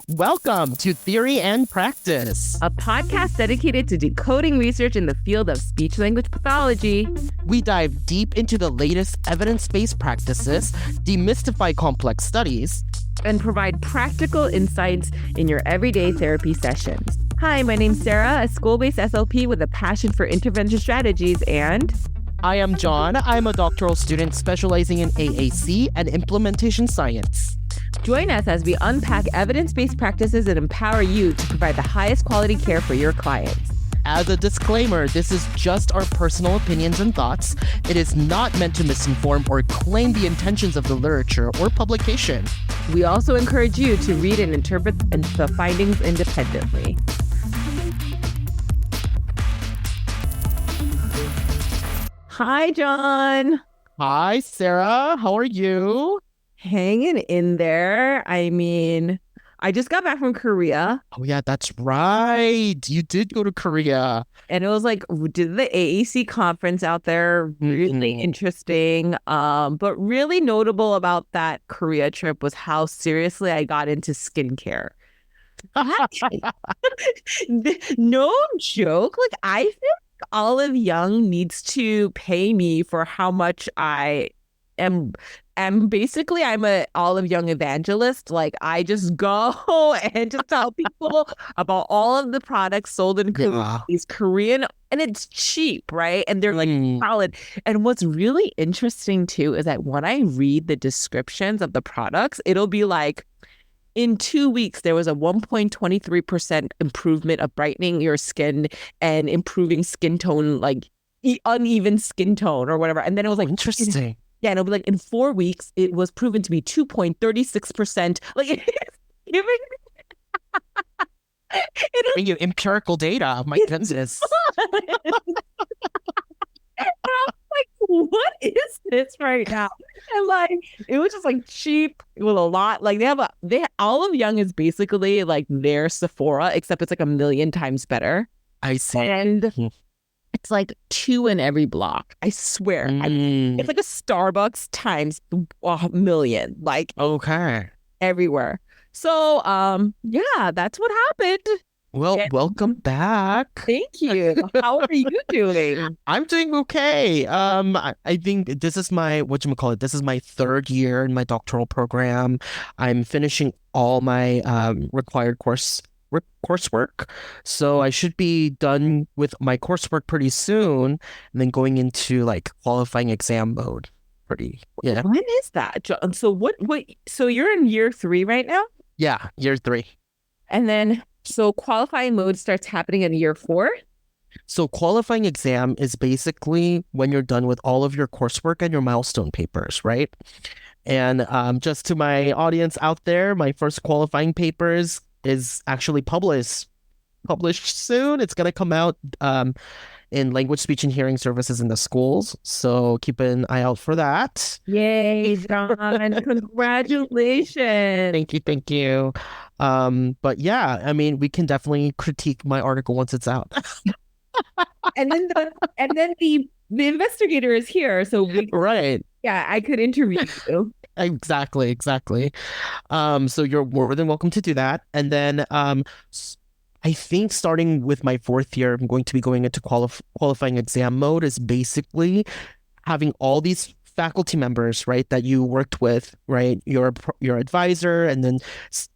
Welcome to Theory and Practice, a podcast dedicated to decoding research in the field of speech-language pathology. We dive deep into the latest evidence-based practices, demystify complex studies, and provide practical insights in your everyday therapy sessions. Hi, my name's Sarah, a school-based SLP with a passion for intervention strategies, and... I am John. I'm a doctoral student specializing in AAC and implementation science. Join us as we unpack evidence-based practices and empower you to provide the highest quality care for your clients. As a disclaimer, this is just our personal opinions and thoughts. It is not meant to misinform or claim the intentions of the literature or publication. We also encourage you to read and interpret the findings independently. Hi, John. Hi, Sarah. How are you? Hanging in there. I mean, I just got back from Korea. Oh, yeah, that's right. You did go to Korea. And it was like, we did the AAC conference out there. Really interesting. But really notable about that Korea trip was how seriously I got into skincare. No joke. Like, I feel like Olive Young needs to pay me for how much I am. And basically, I'm a Olive Young evangelist. Like, I just go and just tell people about all of the products sold in Korea. These Korean, and it's cheap, right? And they're like solid. And what's really interesting too is that when I read the descriptions of the products, it'll be like, in 2 weeks, there was a 1.23% improvement of brightening your skin and improving skin tone, like uneven skin tone or whatever. And then it was like, interesting. Yeah, and it'll be like, in 4 weeks, it was proven to be 2.36%. Like, it's giving... Bring you empirical data. My goodness. And I'm like, what is this right now? And like, it was just like cheap with a lot. Like Olive Young is basically like their Sephora, except it's like 1,000,000 times better. I see. And it's like 2 in every block. I swear. It's like a Starbucks times 1,000,000. Like, okay, everywhere. So, yeah, that's what happened. Well, welcome back. Thank you. How are you doing? I'm doing okay. I think this is my, this is my 3rd year in my doctoral program. I'm finishing all my required coursework. So I should be done with my coursework pretty soon and then going into like qualifying exam mode. Yeah. When is that, John? So so you're in year 3 right now? Yeah, year 3. And then so qualifying mode starts happening in year 4? So qualifying exam is basically when you're done with all of your coursework and your milestone papers, right? And just to my audience out there, my first qualifying papers is actually published soon. It's going to come out in language, speech, and hearing services in the schools. So keep an eye out for that. Yay, John. Congratulations. Thank you. But yeah, I mean, we can definitely critique my article once it's out. and then the investigator is here. So right. Yeah, I could interview you. Exactly. So you're more than welcome to do that. And then I think starting with my 4th year, I'm going to be going into qualifying exam mode is basically having all these faculty members, right, that you worked with, right, your advisor, and then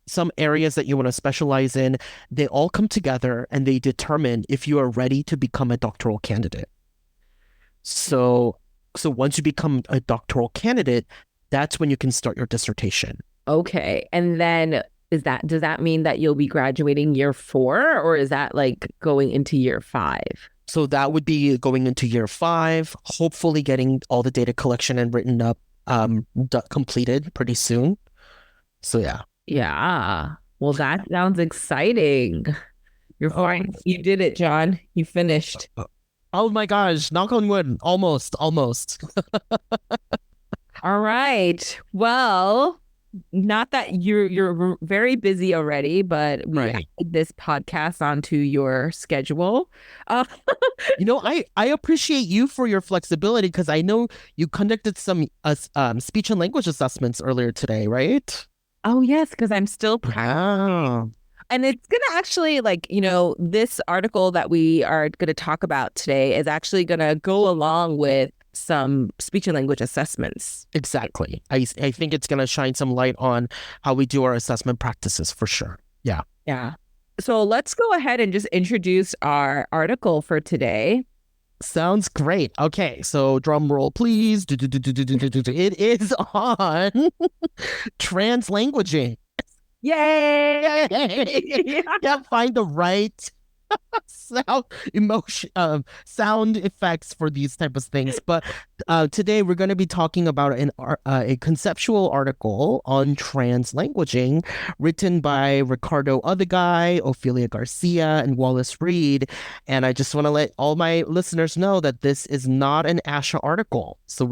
some areas that you want to specialize in, they all come together and they determine if you are ready to become a doctoral candidate. So once you become a doctoral candidate, that's when you can start your dissertation. Okay. And then does that mean that you'll be graduating year 4, or is that like going into year 5? So that would be going into year 5, hopefully getting all the data collection and written up completed pretty soon. So yeah. Yeah. Well, that sounds exciting. You're fine. You did it, John. You finished. Oh my gosh. Knock on wood. Almost. All right. Well, not that you're very busy already, but we added this podcast onto your schedule. I appreciate you for your flexibility, because I know you conducted some speech and language assessments earlier today, right? Oh, yes, because I'm still practicing. Ah, And it's going to actually, like, this article that we are going to talk about today is actually going to go along with some speech and language assessments. exactly. I think it's going to shine some light on how we do our assessment practices for sure. Yeah. Yeah. So let's go ahead and just introduce our article for today. Sounds great. Okay, so drum roll, please. It is on translanguaging. Yay! Can't find the right sound emotion sound effects for these type of things, but today we're going to be talking about a conceptual article on translanguaging written by Ricardo Otheguy, Ophelia Garcia, and Wallace Reed. And I just want to let all my listeners know that this is not an ASHA article, so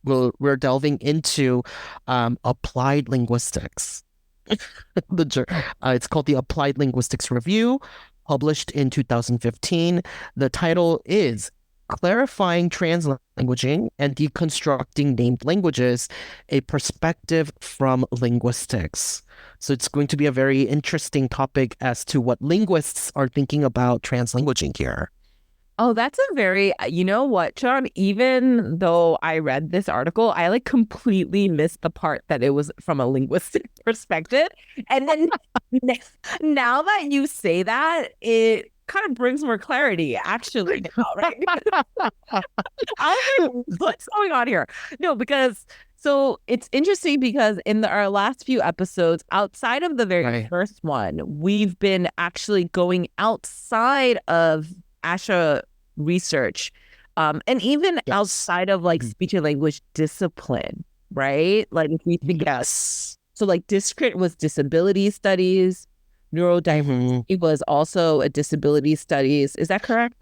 we're delving into applied linguistics. It's called the Applied Linguistics Review, published in 2015. The title is Clarifying Translanguaging and Deconstructing Named Languages, a Perspective from Linguistics. So it's going to be a very interesting topic as to what linguists are thinking about translanguaging here. Oh, that's a very, you know what, John? Even though I read this article, I like completely missed the part that it was from a linguistic perspective. And then now that you say that, it kind of brings more clarity, actually, now, right? I'm like, what's going on here? No, because so it's interesting because in our last few episodes, outside of the very Right. first one, we've been actually going outside of ASHA research, and even Yes. outside of like speech and language discipline, right? Like if we think, Yes. so like discrit was disability studies, neurodiversity was also a disability studies. Is that correct?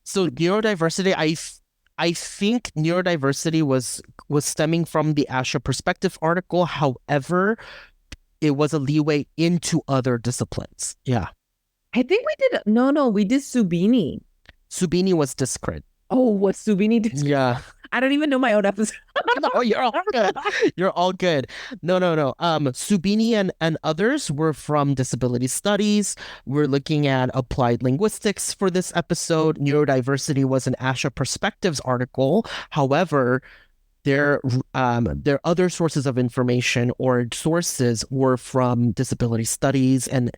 So neurodiversity, I think neurodiversity was stemming from the ASHA perspective article. However, it was a leeway into other disciplines. Yeah. I think we did. No, we did Subini. Subini was discrit. Oh, what Subini did? Yeah. I don't even know my own episode. No, you're all good. You're all good. No. Subini and others were from disability studies. We're looking at applied linguistics for this episode. Neurodiversity was an ASHA perspectives article. However, their other sources of information or sources were from disability studies, and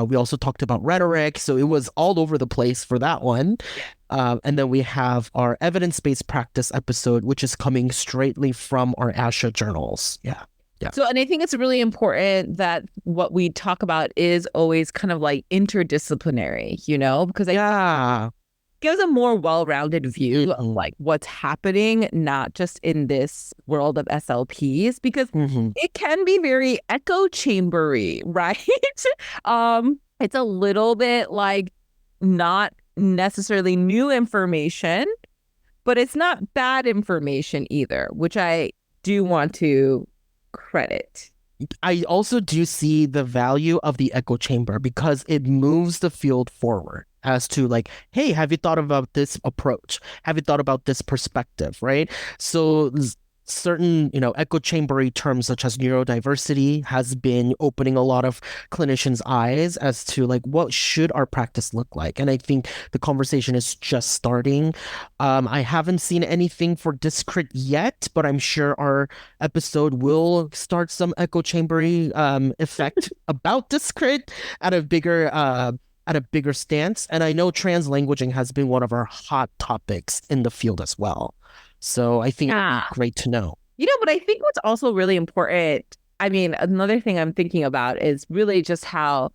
we also talked about rhetoric, so it was all over the place for that one. And then we have our evidence-based practice episode, which is coming straightly from our ASHA journals. Yeah. So, and I think it's really important that what we talk about is always kind of like interdisciplinary, because it gives a more well-rounded view of like what's happening, not just in this world of SLPs, because it can be very echo chambery, right? It's a little bit like not necessarily new information, but it's not bad information either, which I do want to credit. I also do see the value of the echo chamber because it moves the field forward as to like, hey, have you thought about this approach? Have you thought about this perspective, right? So certain, echo chambery terms such as neurodiversity has been opening a lot of clinicians' eyes as to like what should our practice look like. And I think the conversation is just starting. I haven't seen anything for discrit yet, but I'm sure our episode will start some echo chambery effect about discrit at a bigger stance. And I know translanguaging has been one of our hot topics in the field as well. So I think it's great to know. But I think what's also really important, I mean, another thing I'm thinking about is really just how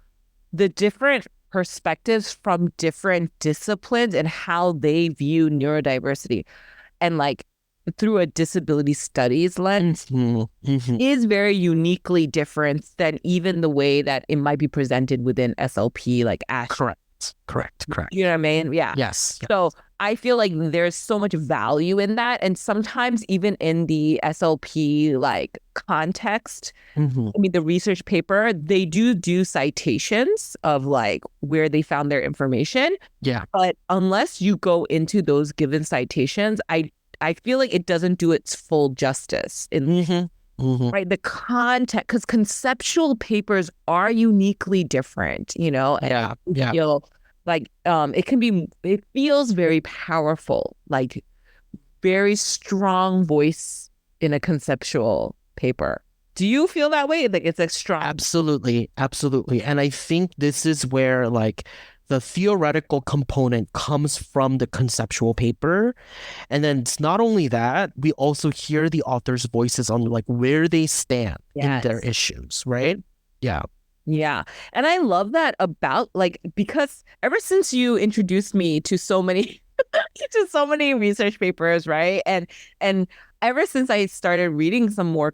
the different perspectives from different disciplines and how they view neurodiversity and like through a disability studies lens is very uniquely different than even the way that it might be presented within SLP, like ASH. Correct. You know what I mean? Yeah. Yes. So I feel like there's so much value in that. And sometimes even in the SLP like context, I mean, the research paper, they do citations of like where they found their information. Yeah. But unless you go into those given citations, I feel like it doesn't do its full justice. Hmm. right? The context, because conceptual papers are uniquely different, and Yeah, I yeah. feel like it feels very powerful, like very strong voice in a conceptual paper. Do you feel that way? Like it's a strong. Absolutely, absolutely. And I think this is where like the theoretical component comes from the conceptual paper. And then it's not only that, we also hear the author's voices on like where they stand in their Yes. issues, right? Yeah. Yeah. And I love that about like because ever since you introduced me to so many to so many research papers, right? And ever since I started reading some more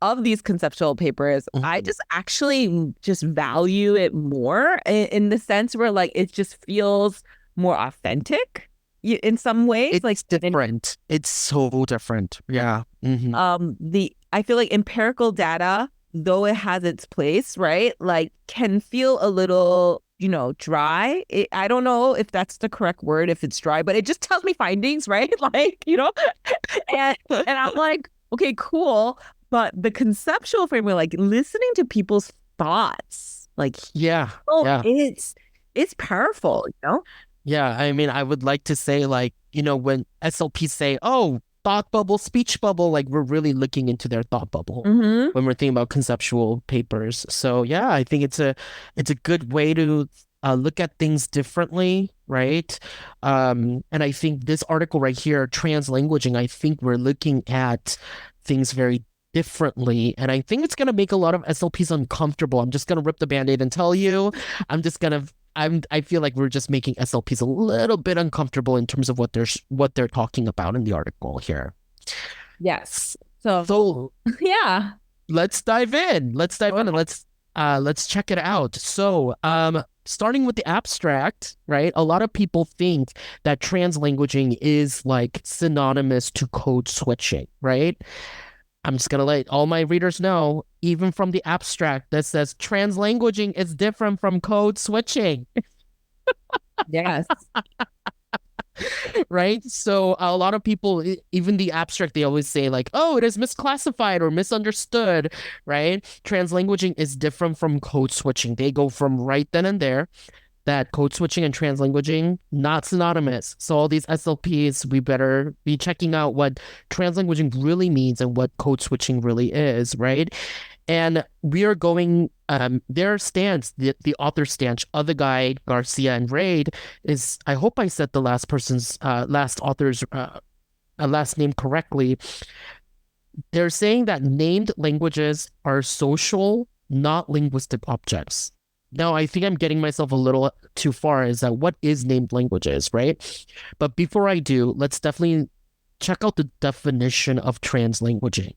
of these conceptual papers, I Mhm. just actually just value it more in the sense where like it just feels more authentic in some ways. Like It's different. It's so different. Yeah. Hmm. the I feel like empirical data, though it has its place, right? Like can feel a little, dry. I don't know if that's the correct word, if it's dry, but it just tells me findings, right? Like, and I'm like, okay, cool. But the conceptual framework, like listening to people's thoughts, like, Yeah. oh, Yeah. it's powerful, Yeah. I mean, I would like to say like, when SLPs say, oh, thought bubble, speech bubble, like we're really looking into their thought bubble Mm-hmm. when we're thinking about conceptual papers. So yeah, I think it's a good way to look at things differently, right? And I think this article right here, translanguaging, I think we're looking at things very differently. And I think it's gonna make a lot of SLPs uncomfortable. I'm just gonna rip the band-aid and tell you, I'm just gonna I feel like we're just making SLPs a little bit uncomfortable in terms of what they're talking about in the article here. Yes. So So yeah. let's dive in. Let's dive in and let's check it out. So, starting with the abstract, right? A lot of people think that translanguaging is like synonymous to code switching, right? I'm just gonna let all my readers know, even from the abstract that says translanguaging is different from code switching. Yes. Right? So a lot of people, even the abstract, they always say like, "Oh, it is misclassified or misunderstood," right? Translanguaging is different from code switching. They go from right then and there that code switching and translanguaging not synonymous. So all these SLPs, we better be checking out what translanguaging really means and what code switching really is, right? And we are going, their stance, the author stance, Otheguy, Garcia, and Raid is, I hope I said the last person's, last author's last name correctly. They're saying that named languages are social, not linguistic objects. Now, I think I'm getting myself a little too far. Is that what is named languages, right? But before I do, let's definitely check out the definition of translanguaging.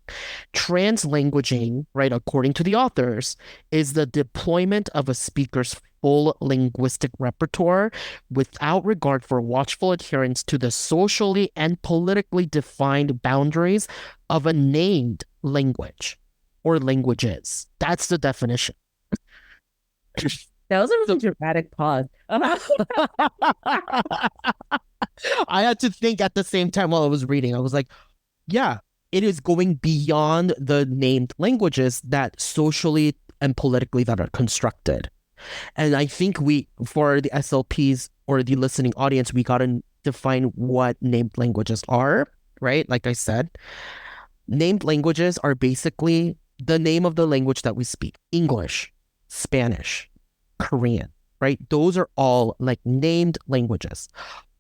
Translanguaging, right, according to the authors, is the deployment of a speaker's full linguistic repertoire without regard for watchful adherence to the socially and politically defined boundaries of a named language or languages. That's the definition. That was a really So dramatic pause. I had to think at the same time while I was reading. I was like, yeah, it is going beyond the named languages that socially and politically that are constructed. And I think for the SLPs or the listening audience, we got to define what named languages are, right? Like I said, named languages are basically the name of the language that we speak. English, Spanish, Korean, right? Those are all like named languages.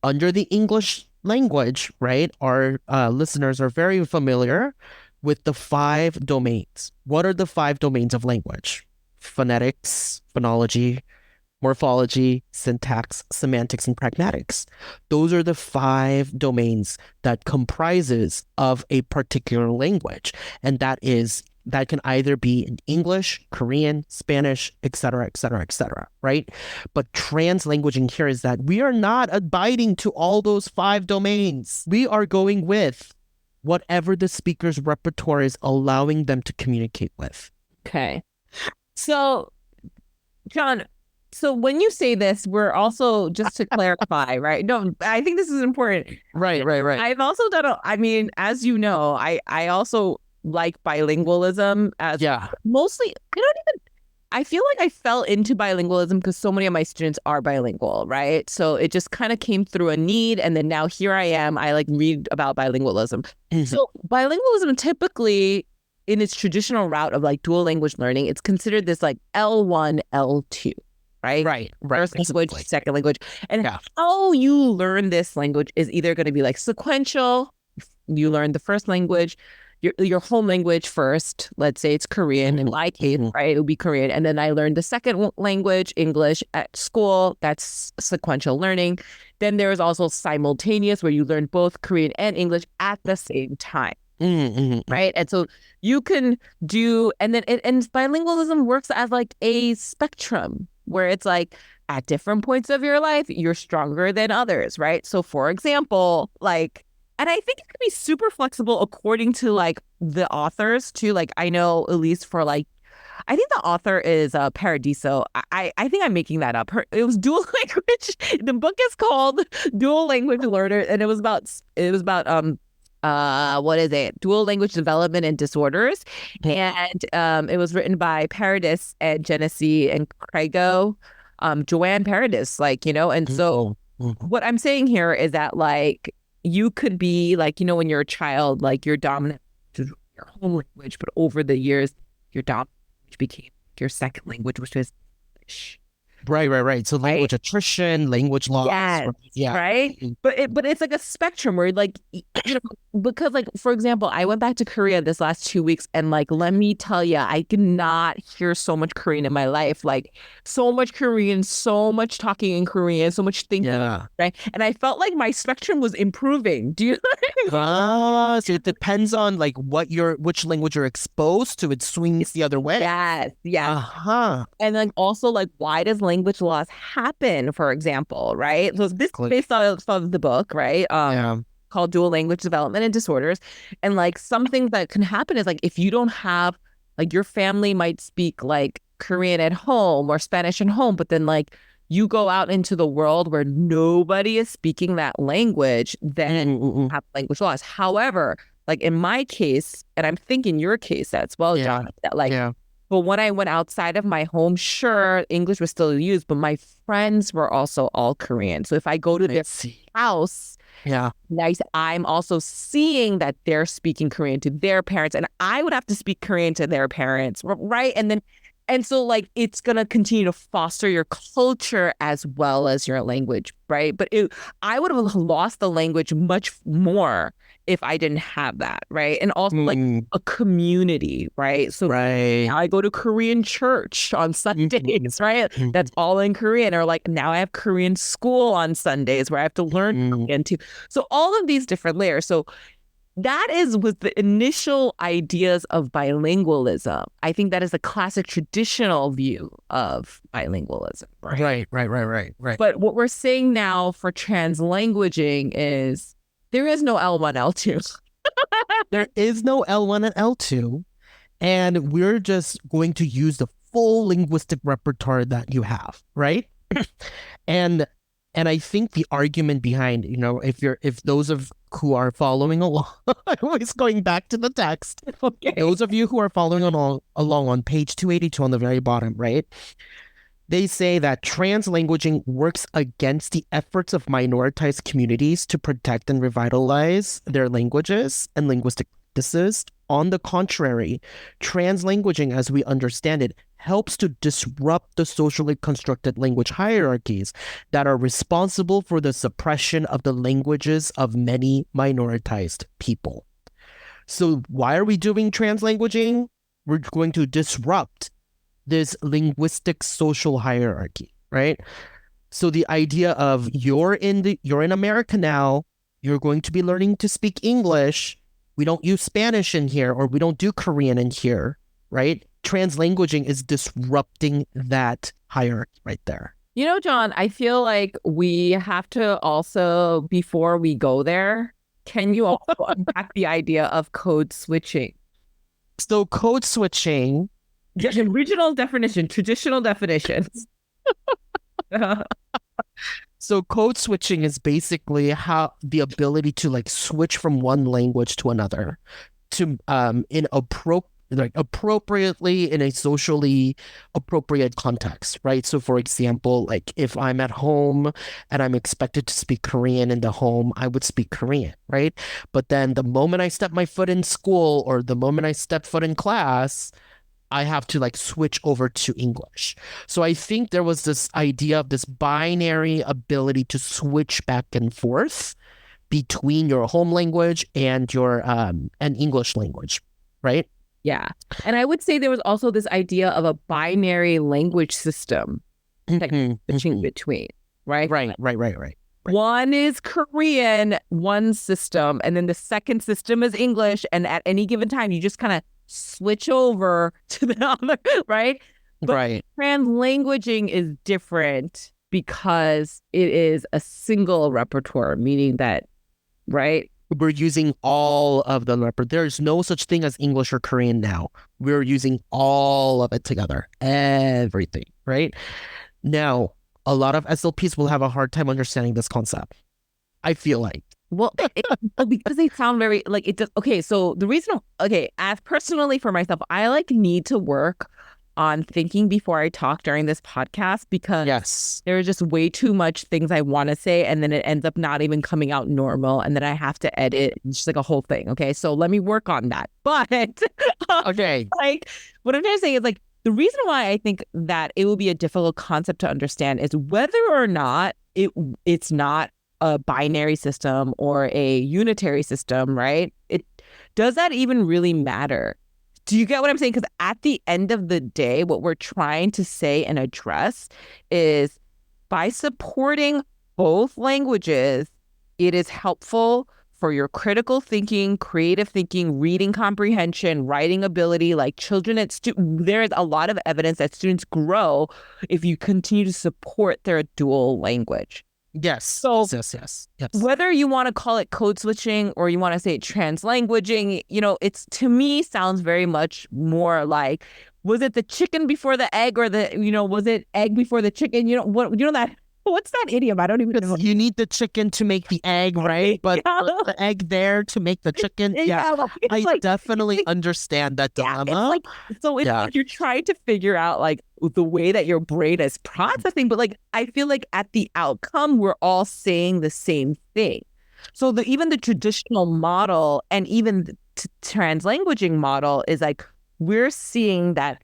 Under the English language, right, our listeners are very familiar with the five domains. What are the five domains of language? Phonetics, phonology, morphology, syntax, semantics, and pragmatics. Those are the five domains that comprises of a particular language. And that can either be in English, Korean, Spanish, etc., etc., etc., right? But translanguaging here is that we are not abiding to all those five domains. We are going with whatever the speaker's repertoire is allowing them to communicate with. Okay. So, John, so when you say this, we're also just to clarify, right? No, I think this is important. Right, right, right. I've also done I mean, as you know, I also like bilingualism as Yeah. mostly, I feel like I fell into bilingualism because so many of my students are bilingual, right? So it just kind of came through a need. And then now here I am, I like read about bilingualism. So bilingualism typically in its traditional route of like dual language learning, it's considered this like L1, L2, right? Right. First language, Exactly. second language. And Yeah. how you learn this language is either going to be like sequential, you learn the first language, your home language first. Let's say it's Korean in my case, right? It would be Korean. And then I learned the second language, English, at school. That's sequential learning. Then there is also simultaneous, where you learn both Korean and English at the same time. Right. And so you can do, and then and bilingualism works as like a spectrum where it's like at different points of your life, you're stronger than others. Right. So for example, like, and I think it could be super flexible according to like the authors too. Like I know at least for like, I think the author is Paradiso. I think I'm making that up. It was dual language. The book is called Dual Language Learner, and it was about what is it? Dual language development and disorders. And it was written by Paradis and Genesee and Craigo, Joanne Paradis, like, and so what I'm saying here is that like you could be like, when you're a child, like your dominant your home language, but over the years, your dominant language became your second language, which was English. Right. So language attrition, language loss. Yes, Yeah. right. But it's like a spectrum where like because like for example, I went back to Korea this last 2 weeks, and like let me tell you, I did not hear so much Korean in my life. Like so much Korean, so much talking in Korean, so much thinking. Yeah. Right. And I felt like my spectrum was improving. Do you So it depends on like which language you're exposed to. It swings the other way. Yes. And then also like why does language loss happen, for example, right? So this is based on the book, right? Called Dual Language Development and Disorders. And like some things that can happen is like if you don't have like your family might speak like Korean at home or Spanish at home, but then like you go out into the world where nobody is speaking that language, then you have language loss. However, like in my case, and I'm thinking your case as well, John, that like but when I went outside of my home, sure, English was still used, but my friends were also all Korean. So if I go to their house, I'm also seeing that they're speaking Korean to their parents, and I would have to speak Korean to their parents, right? And so like it's going to continue to foster your culture as well as your language, right? But I would have lost the language much more if I didn't have that, right? And also like a community, right? So now I go to Korean church on Sundays, right? That's all in Korean. Or like now I have Korean school on Sundays where I have to learn Korean too. So all of these different layers. So that was the initial ideas of bilingualism. I think that is a classic traditional view of bilingualism. Right. But what we're saying now for translanguaging is there is no L1, L2. There is no L1 and L2. And we're just going to use the full linguistic repertoire that you have, right? And I think the argument behind, if those of who are following along, I'm always going back to the text. Okay. Those of you who are following along on page 282 on the very bottom, right? They say that translanguaging works against the efforts of minoritized communities to protect and revitalize their languages and linguistic practices. On the contrary, translanguaging, as we understand it, helps to disrupt the socially constructed language hierarchies that are responsible for the suppression of the languages of many minoritized people. So why are we doing translanguaging? We're going to disrupt this linguistic social hierarchy, right? So the idea of you're in America now, you're going to be learning to speak English. We don't use Spanish in here, or we don't do Korean in here, right? Translanguaging is disrupting that hierarchy right there. John, I feel like we have to also, before we go there, can you also unpack the idea of code switching? So code switching... Original definition, traditional definitions. So code switching is basically how the ability to like switch from one language to another. to appropriately in a socially appropriate context, right? So for example, like if I'm at home and I'm expected to speak Korean in the home, I would speak Korean, right? But then the moment I step my foot in school or the moment I step foot in class, I have to like switch over to English. So I think there was this idea of this binary ability to switch back and forth between your home language and your and English language, right? Yeah. And I would say there was also this idea of a binary language system that you're switching between, right? Right. One is Korean, one system, and then the second system is English. And at any given time, you just kind of switch over to the other, right? But Right. translanguaging is different because it is a single repertoire, meaning that, right? We're using all of the repertoire. There's no such thing as English or Korean now. We're using all of it together, everything, right? Now, a lot of SLPs will have a hard time understanding this concept. I feel like. Well, because they sound very like it does. Okay, so the reason, okay, as personally for myself, I like need to work on thinking before I talk during this podcast because Yes. there are just way too much things I want to say, and then it ends up not even coming out normal, and then I have to edit. It's just like a whole thing. Okay, so let me work on that. But Okay. like, what I'm trying to say is like the reason why I think that it will be a difficult concept to understand is whether or not it's not a binary system or a unitary system, right? It does that even really matter? Do you get what I'm saying? Because at the end of the day, what we're trying to say and address is by supporting both languages, it is helpful for your critical thinking, creative thinking, reading comprehension, writing ability. Like children there is a lot of evidence that students grow if you continue to support their dual language. Yes. So Yes. whether you want to call it code switching or you want to say translanguaging, it's to me sounds very much more like, was it the chicken before the egg or was it egg before the chicken? What's that idiom? I don't even know. You need the chicken to make the egg, right? But the egg there to make the chicken. Yeah. I definitely understand that dilemma. It's like you're trying to figure out like the way that your brain is processing, but like I feel like at the outcome we're all saying the same thing. So even the traditional model and even the translanguaging model is like we're seeing that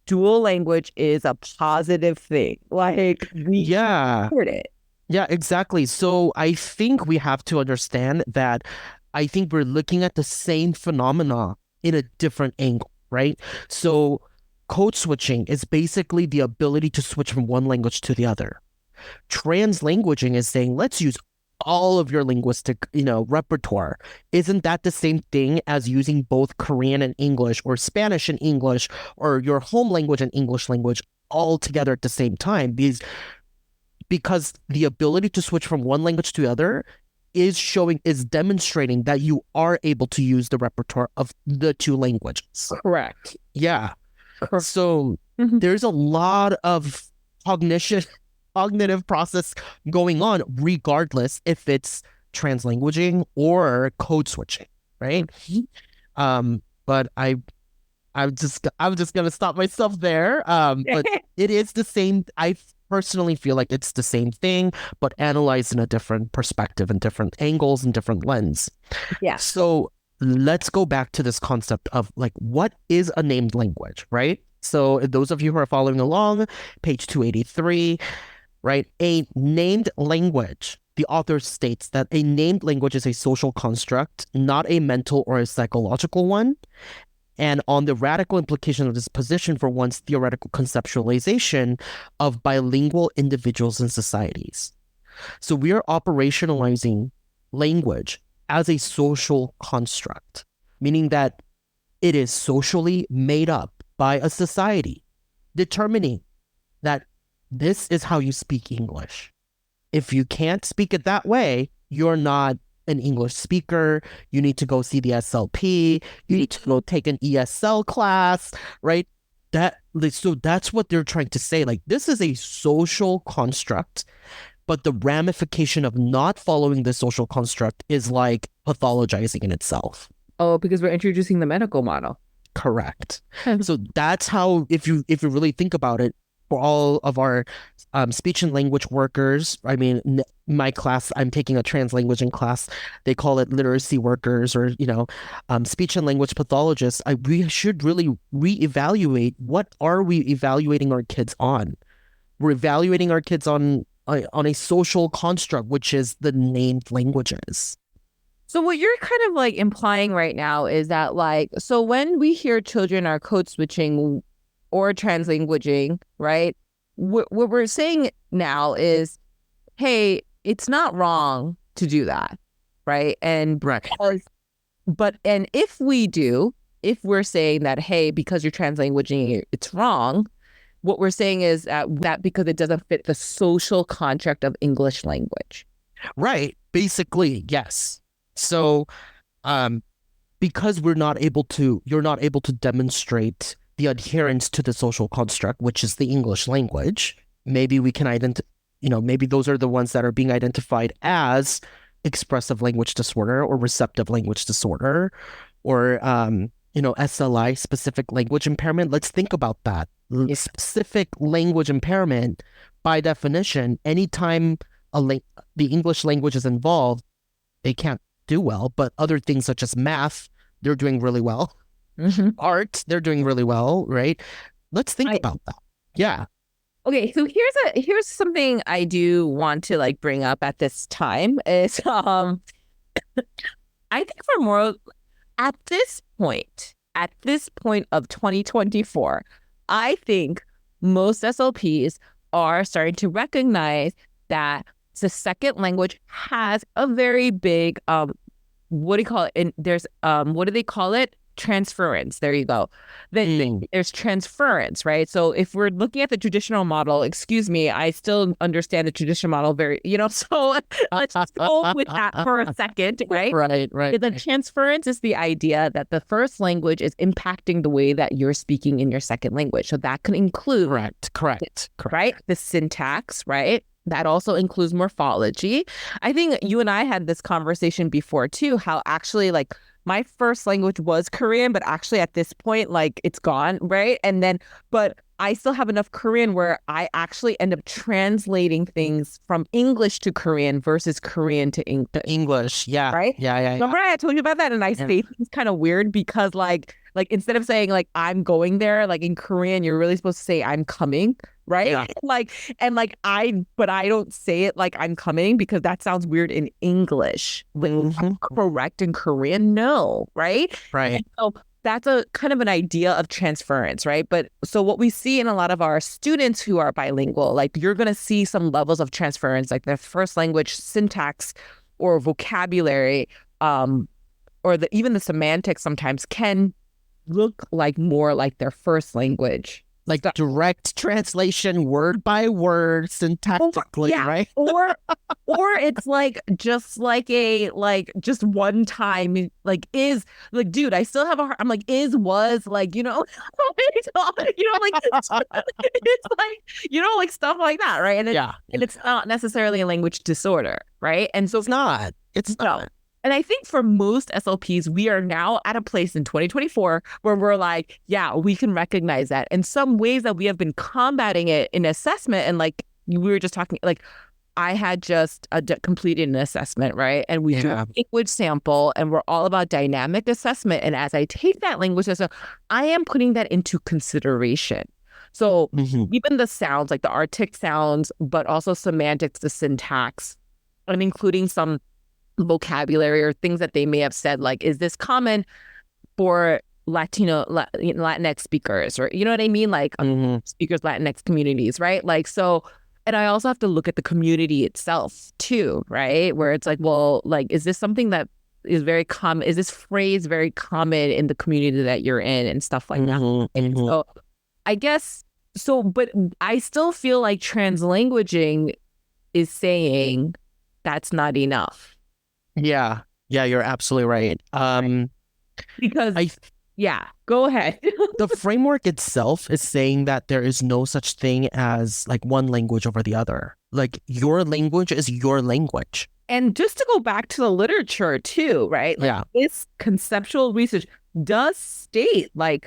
dual language is a positive thing. Like we support it. Yeah, exactly. So I think we have to understand that I think we're looking at the same phenomena in a different angle, right? So code switching is basically the ability to switch from one language to the other. Translanguaging is saying, let's use all of your linguistic, repertoire. Isn't that the same thing as using both Korean and English or Spanish and English or your home language and English language all together at the same time? Because the ability to switch from one language to the other is demonstrating that you are able to use the repertoire of the two languages. Correct. Yeah. Correct. So there's a lot of cognitive process going on, regardless if it's translanguaging or code switching, right? But I'm just gonna stop myself there. But it is the same. I personally feel like it's the same thing, but analyzed in a different perspective and different angles and different lens. Yeah. So let's go back to this concept of like, what is a named language, right? So those of you who are following along, page 283, right? A named language. The author states that a named language is a social construct, not a mental or a psychological one. And on the radical implication of this position for one's theoretical conceptualization of bilingual individuals and societies. So we are operationalizing language as a social construct, meaning that it is socially made up by a society, determining that this is how you speak English. If you can't speak it that way, you're not an English speaker. You need to go see the SLP. You need to go take an ESL class, right? So that's what they're trying to say. Like, this is a social construct, but the ramification of not following the social construct is like pathologizing in itself. Oh, because we're introducing the medical model. Correct. So that's how, if you really think about it, for all of our speech and language workers, I mean, my class, I'm taking a translanguaging class. They call it literacy workers, or speech and language pathologists. We should really reevaluate, what are we evaluating our kids on? We're evaluating our kids on a social construct, which is the named languages. So what you're kind of like implying right now is that like, so when we hear children are code switching or translanguaging, right? What we're saying now is, hey, it's not wrong to do that, right? And Right. and if we do, if we're saying that, hey, because you're translanguaging, it's wrong, what we're saying is that because it doesn't fit the social contract of English language. Right. Basically, yes. So, um, because you're not able to demonstrate the adherence to the social construct, which is the English language, maybe we can maybe those are the ones that are being identified as expressive language disorder or receptive language disorder, or SLI, specific language impairment. Let's think about that. Specific language impairment, by definition, anytime the English language is involved, they can't do well. But other things such as math, they're doing really well. Mm-hmm. Art, they're doing really well, right? Let's think about that. Yeah. Okay, so here's something I do want to like bring up at this time is I think for more at this point of 2024, I think most SLPs are starting to recognize that the second language has a very big what do you call it? And there's what do they call it? Transference. There you go. Then there's transference, right? So if we're looking at the traditional model, excuse me, I still understand the traditional model very, so let's just go with that for a second, right? Right. The transference is the idea that the first language is impacting the way that you're speaking in your second language. So that can include correct. Right? The syntax, right? That also includes morphology. I think you and I had this conversation before too, how actually like my first language was Korean, but actually at this point, like it's gone, right? And then, but I still have enough Korean where I actually end up translating things from English to Korean versus Korean to English. English, yeah. Right? Yeah. Remember I told you about that? And I say things kind of weird because like instead of saying like I'm going there, like in Korean, you're really supposed to say I'm coming, right? Yeah. But I don't say it like I'm coming because that sounds weird in English. When correct in Korean, no, right? Right. And so that's a kind of an idea of transference, right? But so what we see in a lot of our students who are bilingual, like you're going to see some levels of transference, like their first language syntax or vocabulary, or even the semantics sometimes can look like more like their first language. Like direct translation, word by word, syntactically, right? or it's like just just one time, like is like, dude, I still have I'm like is was like it's like like stuff like that, right? And it's not necessarily a language disorder, right? And so it's not. And I think for most SLPs, we are now at a place in 2024 where we're like, yeah, we can recognize that. In some ways that we have been combating it in assessment, and like we were just talking, like I had just completed an assessment, right? And we do a language sample, and we're all about dynamic assessment. And as I take that language assessment, I am putting that into consideration. So even the sounds, like the artic sounds, but also semantics, the syntax, and including some vocabulary or things that they may have said, like, is this common for Latinx speakers, or you know what I mean, like speakers, Latinx communities, right? Like, so, and I also have to look at the community itself too, right? Where it's like, well, like, is this something that is very common? Is this phrase very common in the community that you're in, and stuff like that? And so I guess so, but I still feel like translanguaging is saying that's not enough. Yeah, you're absolutely right. Because Yeah, go ahead. The framework itself is saying that there is no such thing as like one language over the other. Like your language is your language. And just to go back to the literature too, right? Like Yeah. this conceptual research does state like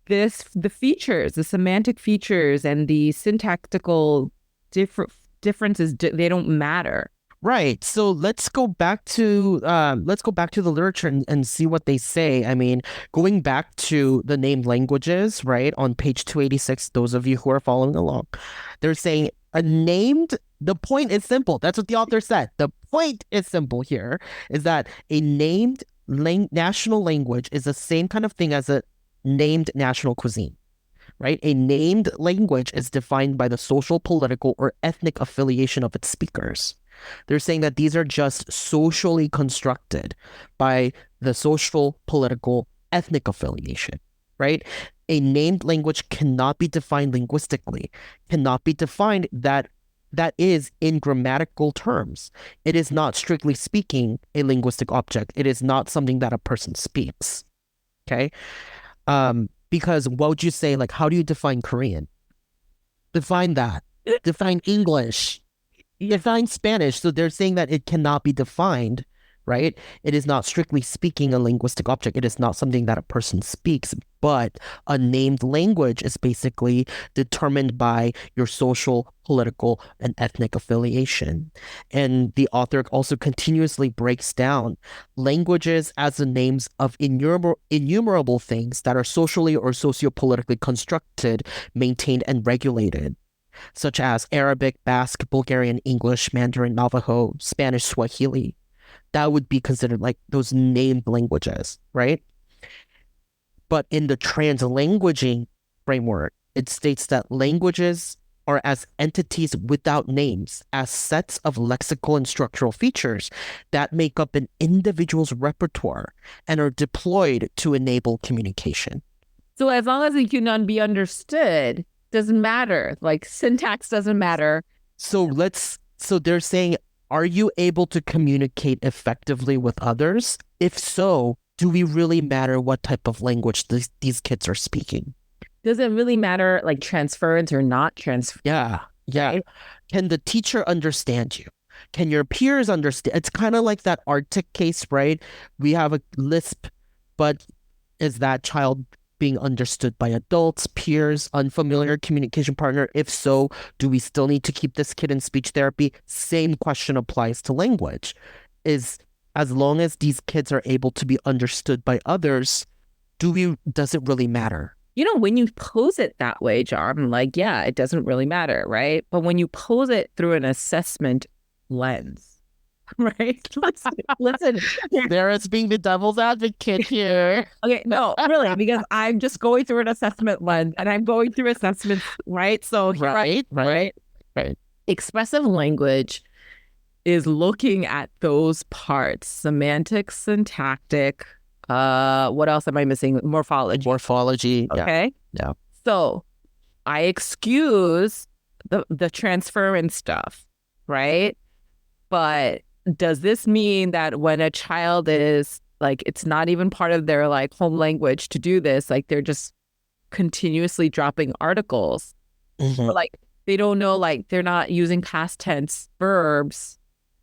the features, the semantic features and the syntactical differ- differences, they don't matter. Right. So let's go back to the literature and see what they say. I mean, going back to the named languages, right, on page 286, those of you who are following along, they're saying the point is simple. That's what the author said. The point is simple here is that a named national language is the same kind of thing as a named national cuisine. Right? A named language is defined by the social, political, or ethnic affiliation of its speakers. They're saying that these are just socially constructed by the social, political, ethnic affiliation, right? A named language cannot be defined linguistically, cannot be defined that is in grammatical terms. It is not strictly speaking a linguistic object. It is not something that a person speaks. Okay. Because what would you say, like, how do you define Korean? Define that. Define English. Define Spanish. So they're saying that it cannot be defined, right? It is not strictly speaking a linguistic object. It is not something that a person speaks, but a named language is basically determined by your social, political, and ethnic affiliation. And the author also continuously breaks down languages as the names of innumerable things that are socially or sociopolitically constructed, maintained, and regulated, such as Arabic, Basque, Bulgarian, English, Mandarin, Navajo, Spanish, Swahili. That would be considered like those named languages, right? But in the translanguaging framework, it states that languages are as entities without names, as sets of lexical and structural features that make up an individual's repertoire and are deployed to enable communication. So as long as it can be understood, doesn't matter. Like syntax doesn't matter. So they're saying, are you able to communicate effectively with others? If so, do we really matter what type of language these kids are speaking? Does it really matter like transference or not transfer? Yeah. Right? Can the teacher understand you? Can your peers understand? It's kind of like that Arctic case, right? We have a lisp, but is that child being understood by adults, peers, unfamiliar communication partner? If so, do we still need to keep this kid in speech therapy? Same question applies to language. Is as long as these kids are able to be understood by others, does it really matter? When you pose it that way, John, like, yeah, it doesn't really matter, right? But when you pose it through an assessment lens, right? Listen. There is being the devil's advocate here. Okay, no, really, because I'm just going through an assessment lens and I'm going through assessments, right? So, right. Expressive language is looking at those parts, semantic, syntactic, what else am I missing? Morphology. Okay. Yeah. So I excuse the transference stuff, right? But does this mean that when a child is like, it's not even part of their like home language to do this, like they're just continuously dropping articles, or like they don't know, like they're not using past tense verbs.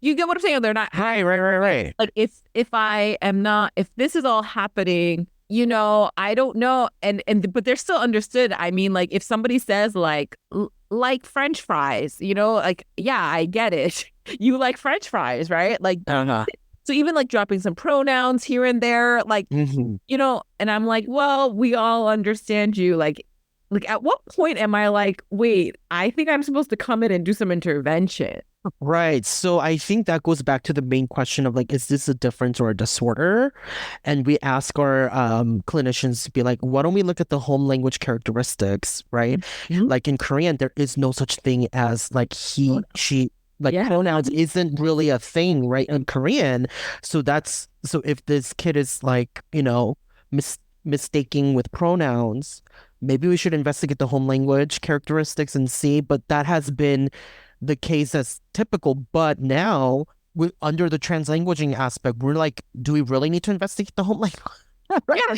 You get what I'm saying? They're not. Right. Like if this is all happening, I don't know. But they're still understood. I mean, like if somebody says like French fries, like, yeah, I get it. You like French fries, right? Like, so even like dropping some pronouns here and there, like, and I'm like, well, we all understand you. Like at what point am I like, wait, I think I'm supposed to come in and do some intervention? Right. So I think that goes back to the main question of like, is this a difference or a disorder? And we ask our clinicians to be like, why don't we look at the home language characteristics, right? Mm-hmm. Like in Korean, there is no such thing as like he, she, like pronouns isn't really a thing, right? In Korean. So if this kid is like, mistaking with pronouns, maybe we should investigate the home language characteristics and see, but that has been the case as typical. But now under the translanguaging aspect, we're like, do we really need to investigate the home language? Right. Yeah,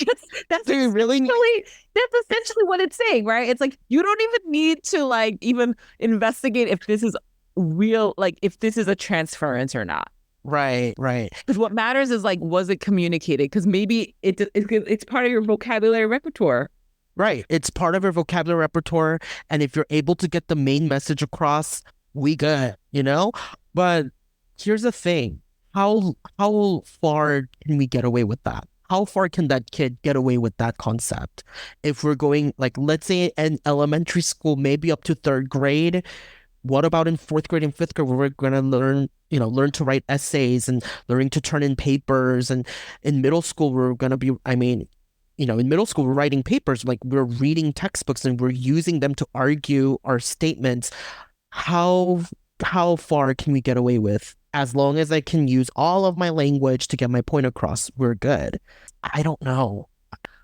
that's Do you really essentially what it's saying, right? It's like you don't even need to like even investigate if this is real, like if this is a transference or not. Right, right. Because what matters is like, was it communicated? Because maybe it's part of your vocabulary repertoire. Right. It's part of your vocabulary repertoire. And if you're able to get the main message across, we good, you know? But here's the thing. How far can we get away with that? How far can that kid get away with that concept? If we're going like let's say in elementary school, maybe up to third grade, what about in fourth grade and fifth grade where we're gonna learn to write essays and learning to turn in papers and in middle school we're gonna be in middle school, we're writing papers, like we're reading textbooks and we're using them to argue our statements. How how far can we get away with? As long as I can use all of my language to get my point across, we're good. I don't know.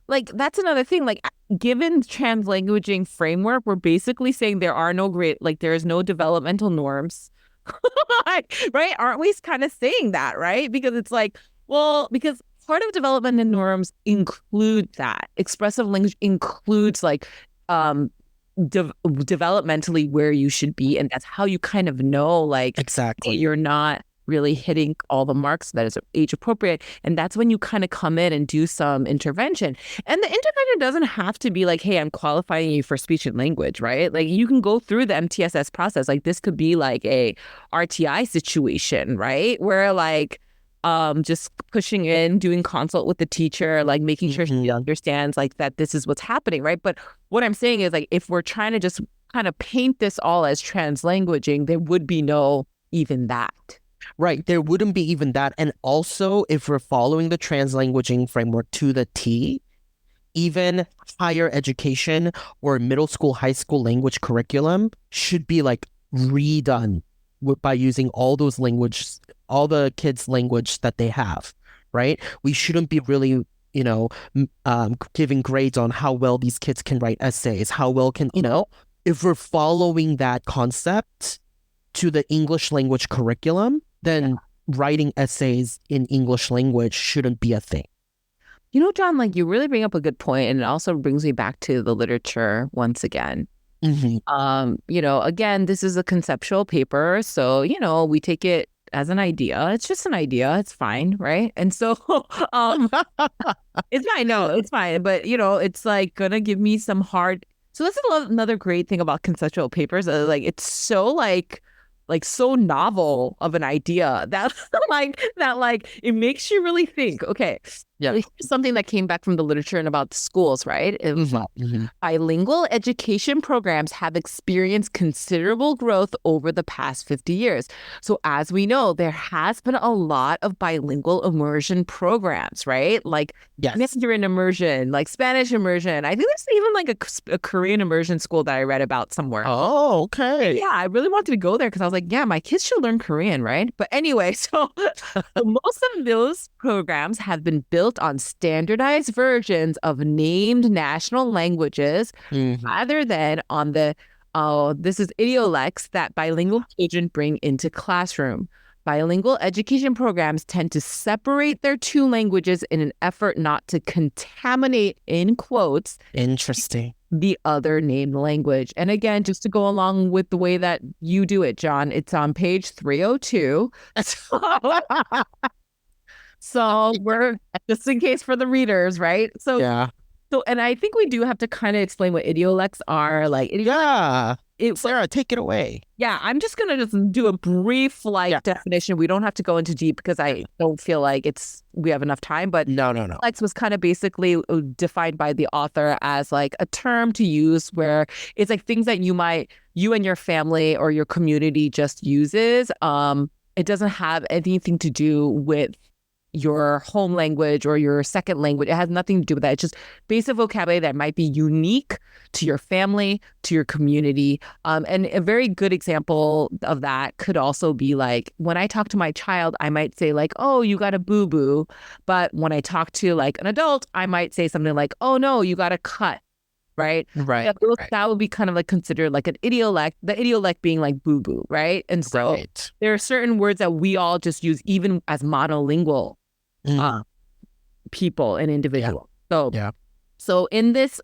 Like that's another thing. Like given translanguaging framework, we're basically saying there are no great, like there is no developmental norms. Right? Aren't we kind of saying that, right? Because it's like, well, because part of development and norms include that. Expressive language includes like developmentally where you should be. And that's how you kind of know like Exactly. you're not really hitting all the marks that is age appropriate. And that's when you kind of come in and do some intervention. And the intervention doesn't have to be like, hey, I'm qualifying you for speech and language, right? Like you can go through the MTSS process. Like this could be like a RTI situation, right? Where like just pushing in, doing consult with the teacher, like making sure she understands like that this is what's happening, right? But what I'm saying is like if we're trying to just kind of paint this all as translanguaging, there would be no even that. Right. There wouldn't be even that. And also, if we're following the translanguaging framework to the T, even higher education or middle school, high school language curriculum should be like redone by using all those languages, all the kids' language that they have, right? We shouldn't be really, giving grades on how well these kids can write essays, how well can, if we're following that concept to the English language curriculum, then writing essays in English language shouldn't be a thing. John, like you really bring up a good point, and it also brings me back to the literature once again. Again, this is a conceptual paper, so we take it as an idea. It's just an idea. It's fine, right? And so, it's fine. No, it's fine. But it's like gonna give me some hard. So this is another great thing about conceptual papers. Like it's so like so novel of an idea that it makes you really think. Okay, Yeah. here's something that came back from the literature and about schools, right? Bilingual education programs have experienced considerable growth over the past 50 years. So as we know, there has been a lot of bilingual immersion programs, right? Like Mandarin immersion, like Spanish immersion. I think there's even like a Korean immersion school that I read about somewhere. Oh, okay. Yeah, I really wanted to go there because I was like, yeah, my kids should learn Korean, right? But anyway, so most of those programs have been built on standardized versions of named national languages rather than on the this is idiolects that bilingual children bring into classroom. Bilingual education programs tend to separate their two languages in an effort not to contaminate, in quotes, interesting, the other named language. And again, just to go along with the way that you do it, John, it's on page 302. So we're just in case for the readers, right? So yeah. So, and I think we do have to kind of explain what idiolects are. Like, Sarah, take it away. Yeah, I'm just gonna just do a brief definition. We don't have to go into deep because I don't feel like we have enough time. But no. Idiolects was kind of basically defined by the author as like a term to use where it's like things that you and your family or your community just uses. It doesn't have anything to do with your home language or your second language. It has nothing to do with that. It's just basic vocabulary that might be unique to your family, to your community. And a very good example of that could also be like, when I talk to my child, I might say like, oh, you got a boo-boo. But when I talk to like an adult, I might say something like, oh no, you got a cut. Right. That would be kind of like considered like an idiolect, the idiolect being like boo-boo, right? And so there are certain words that we all just use even as monolingual people and individuals. So, Yeah. so in this,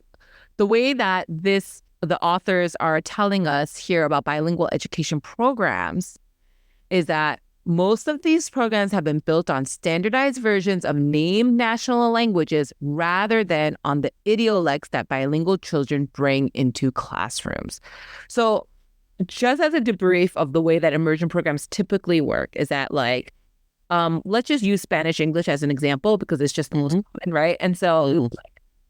the way that the authors are telling us here about bilingual education programs is that most of these programs have been built on standardized versions of named national languages rather than on the idiolects that bilingual children bring into classrooms. So just as a debrief of the way that immersion programs typically work is that like, let's just use Spanish English as an example because it's just the most common, right? And so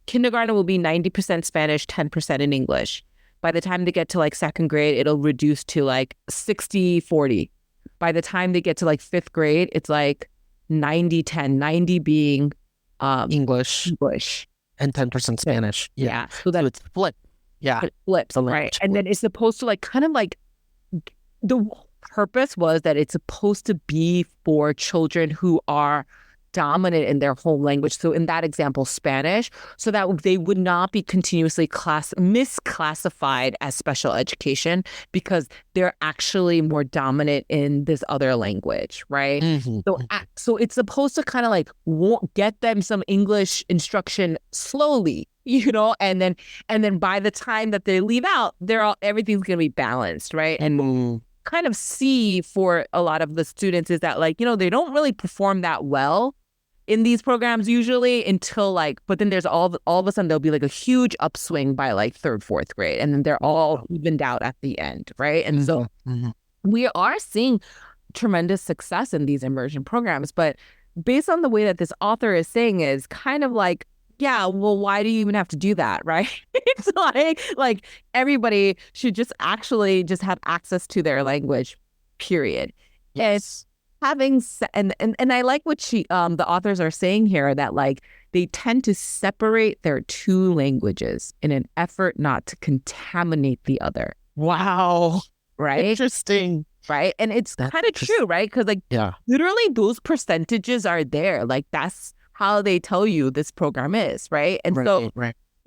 kindergarten will be 90% Spanish, 10% in English. By the time they get to like second grade, it'll reduce to like 60-40. By the time they get to like fifth grade, it's like 90-10, 90 being English English and 10% Spanish. Yeah. So that it's flipped. Yeah. It flips, right? And then it's supposed to like kind of like the purpose was that it's supposed to be for children who are dominant in their home language. So in that example, Spanish, so that they would not be continuously misclassified as special education because they're actually more dominant in this other language, right? So it's supposed to kind of like get them some English instruction slowly, you know, and then by the time that they leave out, everything's gonna be balanced, right? And kind of see for a lot of the students is that like, you know, they don't really perform that well in these programs usually until like, but then there's all of a sudden there'll be like a huge upswing by like third, fourth grade, and then they're all evened out at the end, right? And so we are seeing tremendous success in these immersion programs, but based on the way that this author is saying is kind of like, yeah, well, why do you even have to do that, right? It's like everybody should just actually just have access to their language, period. Yes. And I like what the authors are saying here that like they tend to separate their two languages in an effort not to contaminate the other. Wow. Right? Interesting. Right? And it's kind of true, right? Because like literally those percentages are there. Like that's how they tell you this program is, right? And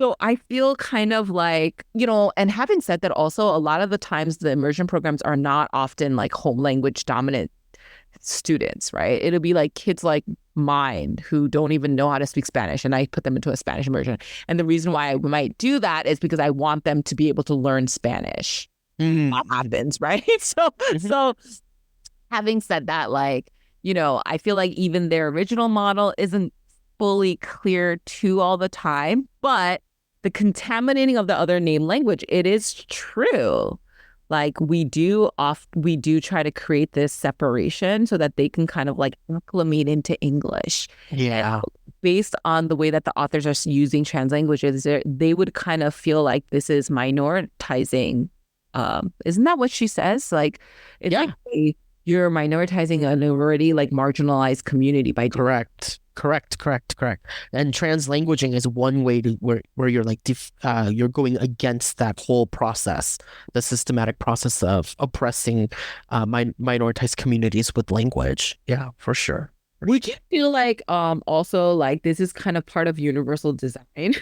so I feel kind of like, you know, and having said that also, a lot of the times the immersion programs are not often like home language dominant students, right? It'll be like kids like mine who don't even know how to speak Spanish, and I put them into a Spanish immersion. And the reason why I might do that is because I want them to be able to learn Spanish. That happens, right? So having said that, like, you know, I feel like even their original model isn't fully clear too all the time, but the contaminating of the other named language, it is true. Like we do try to create this separation so that they can kind of like acclimate into English. Yeah. And based on the way that the authors are using translanguages, they would kind of feel like this is minoritizing. Isn't that what she says? Like, it's like you're minoritizing an already like marginalized community by Correct. And translanguaging is one way to where you're like you're going against that whole process, the systematic process of oppressing minoritized communities with language. Yeah, for sure. Would you feel like also like this is kind of part of universal design?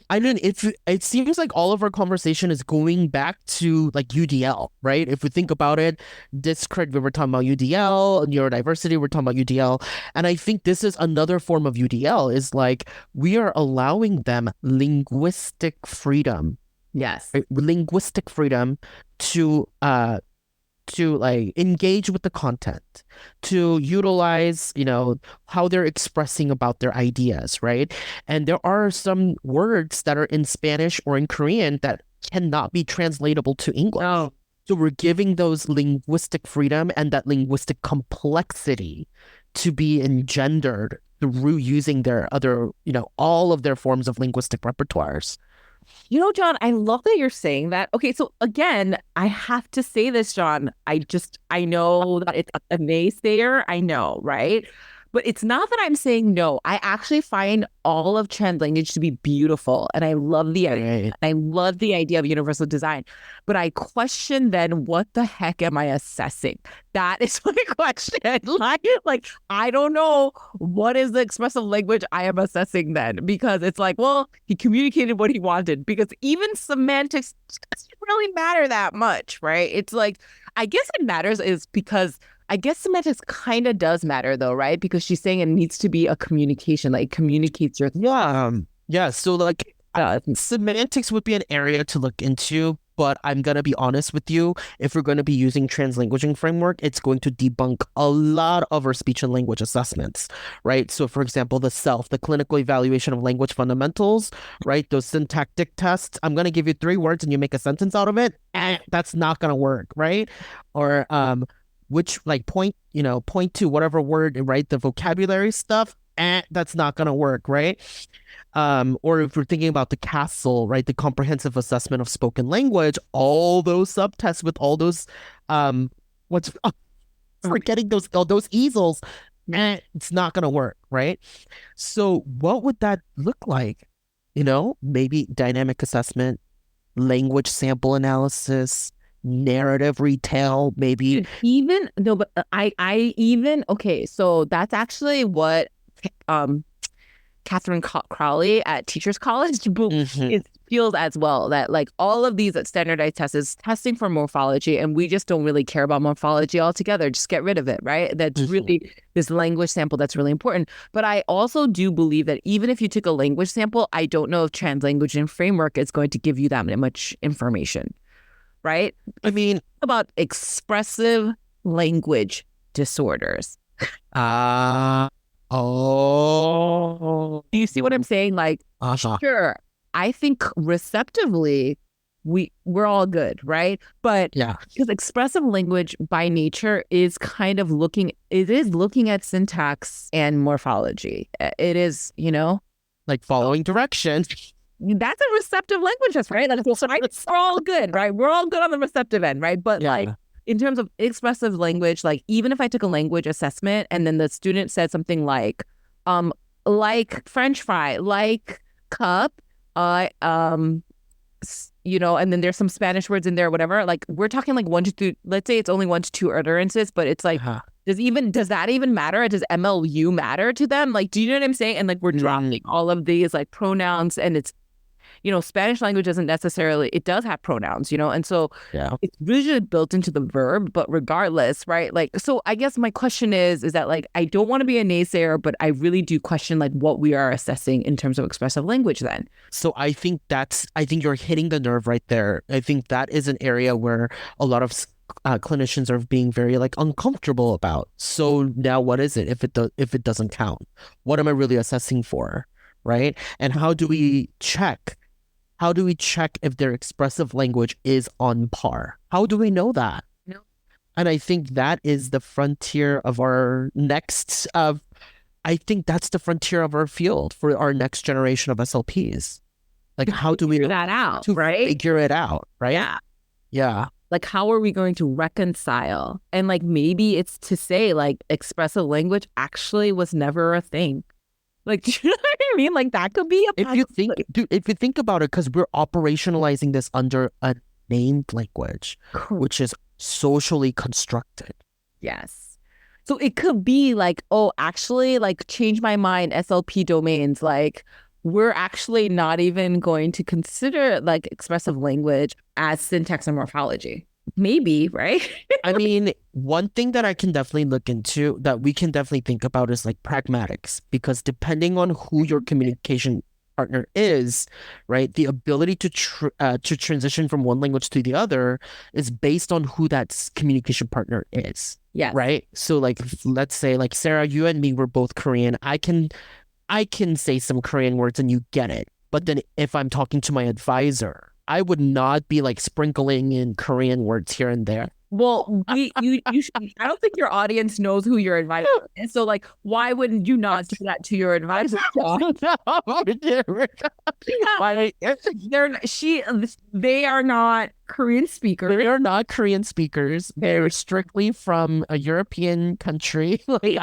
I mean, it seems like all of our conversation is going back to like UDL, right? If we think about it, we were talking about UDL, neurodiversity, we're talking about UDL. And I think this is another form of UDL is like we are allowing them linguistic freedom. Yes. Right? Linguistic freedom to like engage with the content, to utilize, you know, how they're expressing about their ideas, right? And there are some words that are in Spanish or in Korean that cannot be translatable to English. Oh. So we're giving those linguistic freedom and that linguistic complexity to be engendered through using their other, you know, all of their forms of linguistic repertoires. You know, John, I love that you're saying that. Okay, so again, I have to say this, John. I know that it's a naysayer. I know, right? But it's not that I'm saying no. I actually find all of trans language to be beautiful. And I love the idea. I love the idea of universal design. But I question then, what the heck am I assessing? That is my question. Like, I don't know what is the expressive language I am assessing then. Because it's like, well, he communicated what he wanted. Because even semantics doesn't really matter that much, right? It's like, I guess it matters is because I guess semantics kind of does matter though, right? Because she's saying it needs to be a communication, like communicates your Yeah. So like semantics would be an area to look into, but I'm gonna be honest with you. If we're going to be using translanguaging framework, it's going to debunk a lot of our speech and language assessments, right? So for example, the clinical evaluation of language fundamentals, right? Those syntactic tests. I'm gonna give you three words and you make a sentence out of it. That's not gonna work, right? Or which like point to whatever word, right? The vocabulary stuff. That's not gonna work, right? Or if we're thinking about the CASTLE, right, the comprehensive assessment of spoken language, all those subtests with all those, what's forgetting those all those easels, it's not gonna work, right? So what would that look like? Maybe dynamic assessment, language sample analysis, narrative retell, maybe. Dude, even no, but I even okay. So that's actually what um Catherine Crowley at Teachers College Mhm. it feels as well that like all of these standardized tests is testing for morphology, and we just don't really care about morphology altogether. Just get rid of it, right? That's Mhm. really this language sample that's really important. But I also do believe that even if you took a language sample, I don't know if translanguaging framework is going to give you that much information, right? I mean, About expressive language disorders. uh, oh, Do you see what I'm saying? Like, uh-huh. sure, I think receptively we're all good, right? But Yeah, because expressive language by nature is kind of looking at syntax and morphology. It is, like following directions. that's a receptive language test, right? Like, so we're all good, right? We're all good on the receptive end, right? But like Yeah. in terms of expressive language, like even if I took a language assessment and then the student said something like French fry, like cup, and then there's some Spanish words in there, whatever. Like we're talking like one to two. Let's say it's only one to two utterances, but it's like Uh-huh. does that even matter? Does MLU matter to them? Like, do you know what I'm saying? And like we're dropping all of these like pronouns, and it's Spanish language doesn't necessarily, it does have pronouns, and so Yeah. it's usually built into the verb, but regardless, right? Like, so I guess my question is that like, I don't want to be a naysayer, but I really do question like what we are assessing in terms of expressive language then. So I think you're hitting the nerve right there. I think that is an area where a lot of clinicians are being very like uncomfortable about. So now what is it if it doesn't count? What am I really assessing for? Right? And how do we check? How do we check if their expressive language is on par? How do we know that? No. And I think that is the frontier of our next I think that's the frontier of our field for our next generation of SLPs. Like, how do we figure that out, to right? figure it out, right? Yeah. Yeah. Like, how are we going to reconcile? And like, maybe it's to say like expressive language actually was never a thing. Like, do you know what I mean? Like, that could be a If you think about it, because we're operationalizing this under a named language, which is socially constructed. Yes. So it could be like, oh, actually, like, change my mind, SLP domains. Like, we're actually not even going to consider like expressive language as syntax and morphology. Maybe, right? I mean, one thing that I can definitely look into that we can definitely think about is like pragmatics, because depending on who your communication partner is, right, the ability to transition from one language to the other is based on who that communication partner is. Yes. Right. So like, let's say like Sarah, you and me were both Korean. I can say some Korean words and you get it. But then if I'm talking to my advisor, I would not be like sprinkling in Korean words here and there. Well, you should, I don't think your audience knows who your advisor is. So like, why wouldn't you not do that to your advisor? They are not Korean speakers. They are not Korean speakers. They're strictly from a European country. Like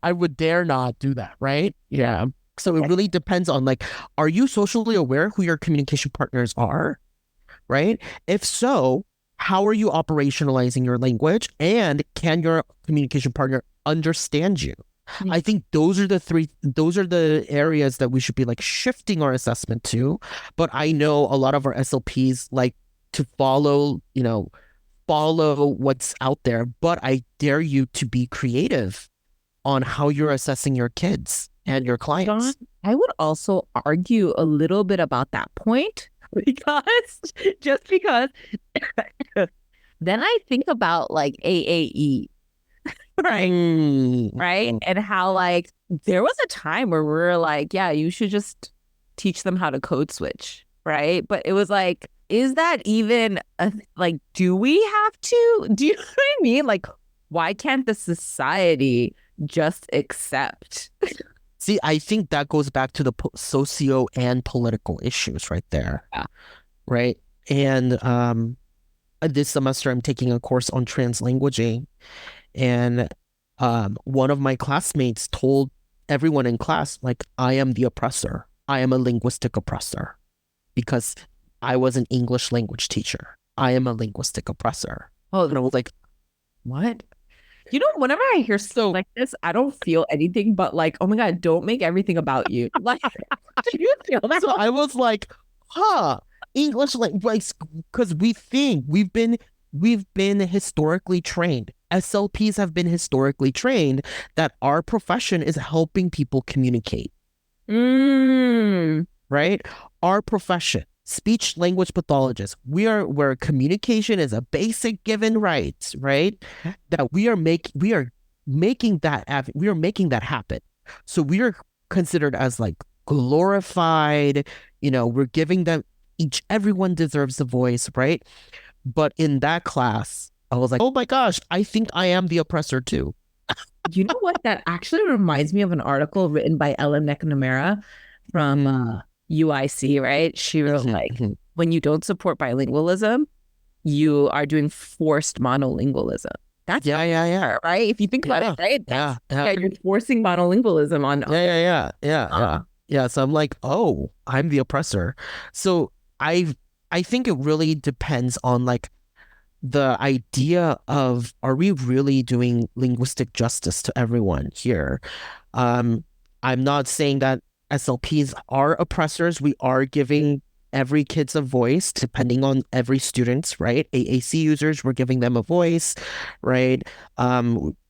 I would dare not do that, right? Yeah. So it really depends on like, are you socially aware who your communication partners are? Right? If so, how are you operationalizing your language, and can your communication partner understand you? I think those are the areas that we should be like shifting our assessment to. But I know a lot of our SLPs like to follow, follow what's out there, but I dare you to be creative on how you're assessing your kids and your John, clients. I would also argue a little bit about that point because just because then I think about like AAE, right? Right. Mm. And how like there was a time where we were like, yeah, you should just teach them how to code switch, right? But it was like, is that even like, do we have to? Do you know what I mean? Like, why can't the society just accept? See, I think that goes back to the socio and political issues right there, Yeah. right? And this semester I'm taking a course on translanguaging, and one of my classmates told everyone in class, like, I am the oppressor. I am a linguistic oppressor because I was an English language teacher. I am a linguistic oppressor. Oh, And I was like, what? You know, whenever I hear stuff like this, I don't feel anything but like, oh my God, don't make everything about you. Like, do you feel that? so I was like, huh, English like because we've been historically trained. SLPs have been historically trained that our profession is helping people communicate, Mm. right? Our profession, speech language pathologists, where communication is a basic given right, right? That we are making that happen. So we are considered as like glorified, we're giving them everyone deserves a voice, right? But in that class, I was like, oh my gosh, I think I am the oppressor too. You know what? That actually reminds me of an article written by Ellen McNamara from UIC, right? She wrote like, when you don't support bilingualism, you are doing forced monolingualism. That's yeah. right. If you think about it, right? Yeah. You're forcing monolingualism on. Yeah. So I'm like, oh, I'm the oppressor. So I think it really depends on like the idea of, are we really doing linguistic justice to everyone here? Um, I'm not saying that SLPs are oppressors. We are giving every kid's a voice, depending on every student's, right? AAC users, we're giving them a voice, right?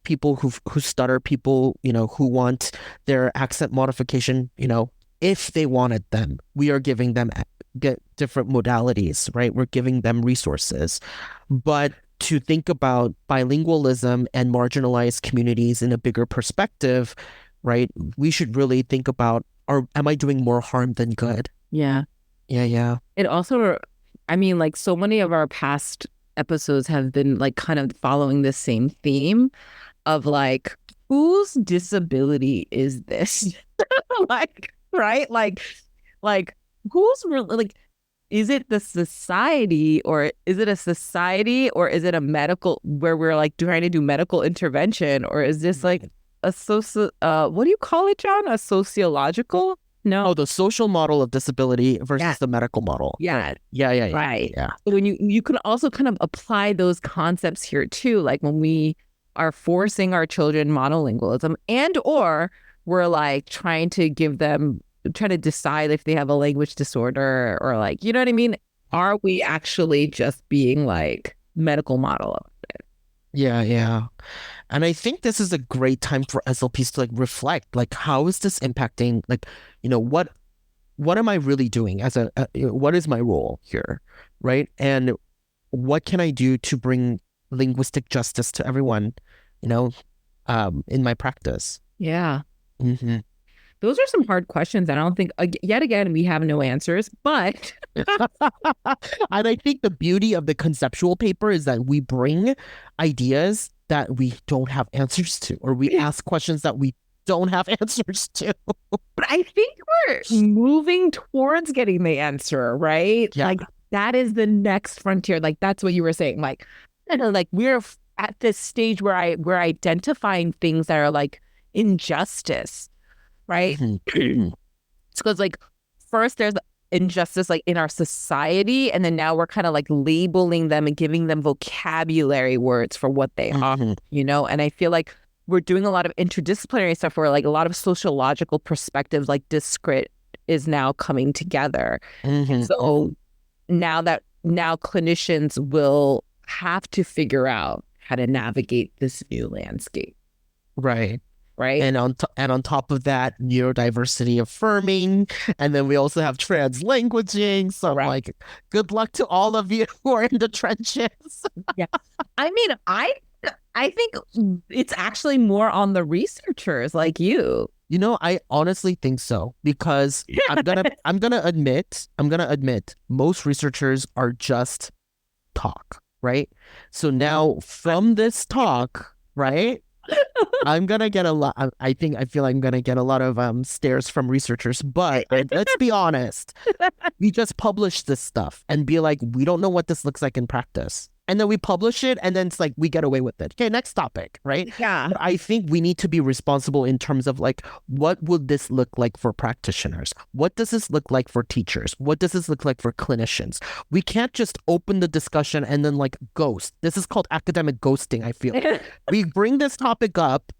People who stutter, people, who want their accent modification, if they wanted them, we are giving them get different modalities, right? We're giving them resources. But to think about bilingualism and marginalized communities in a bigger perspective, right? We should really think about, am I doing more harm than good? Yeah. Yeah. It also, I mean, like so many of our past episodes have been like kind of following this same theme of like, whose disability is this? Like, right? Like who's really like, is it the society, or is it a society, or is it a medical where we're like trying to do medical intervention, or is this like a social what do you call it, John? A sociological? No. Oh, the social model of disability versus the medical model. Yeah. Yeah. Right. Yeah. So when you can also kind of apply those concepts here too, like when we are forcing our children monolingualism, and or we're like trying to decide if they have a language disorder, or like, you know what I mean? Are we actually just being like medical model of it? Yeah. And I think this is a great time for SLPs to like reflect, like, how is this impacting, like, what am I really doing as what is my role here, right? And what can I do to bring linguistic justice to everyone, in my practice? Yeah. Mm-hmm. Those are some hard questions. And I don't think, yet again, we have no answers, but. And I think the beauty of the conceptual paper is that we bring ideas that we don't have answers to, or we ask questions that we don't have answers to. But I think we're moving towards getting the answer, right? Yeah. Like that is the next frontier. Like that's what you were saying. Like, like we're at this stage where we're identifying things that are like injustice, right? Mm-hmm. It's because like first there's injustice like in our society, and then now we're kind of like labeling them and giving them vocabulary words for what they are, and I feel like we're doing a lot of interdisciplinary stuff where like a lot of sociological perspectives like discrete is now coming together. So now clinicians will have to figure out how to navigate this new landscape, Right. right? And on top of that, neurodiversity affirming, and then we also have translanguaging. So I'm Right. like, good luck to all of you who are in the trenches. Yeah. I mean, I think it's actually more on the researchers like you. You know, I honestly think so because I'm gonna admit most researchers are just talk, right? So now from this talk, right? I'm gonna get a lot. I feel like I'm gonna get a lot of stares from researchers. But let's be honest, we just publish this stuff and be like, we don't know what this looks like in practice, and then we publish it, and then it's like we get away with it. Okay, next topic, right? Yeah. But I think we need to be responsible in terms of like, what would this look like for practitioners? What does this look like for teachers? What does this look like for clinicians? We can't just open the discussion and then like ghost. This is called academic ghosting, I feel. We bring this topic up,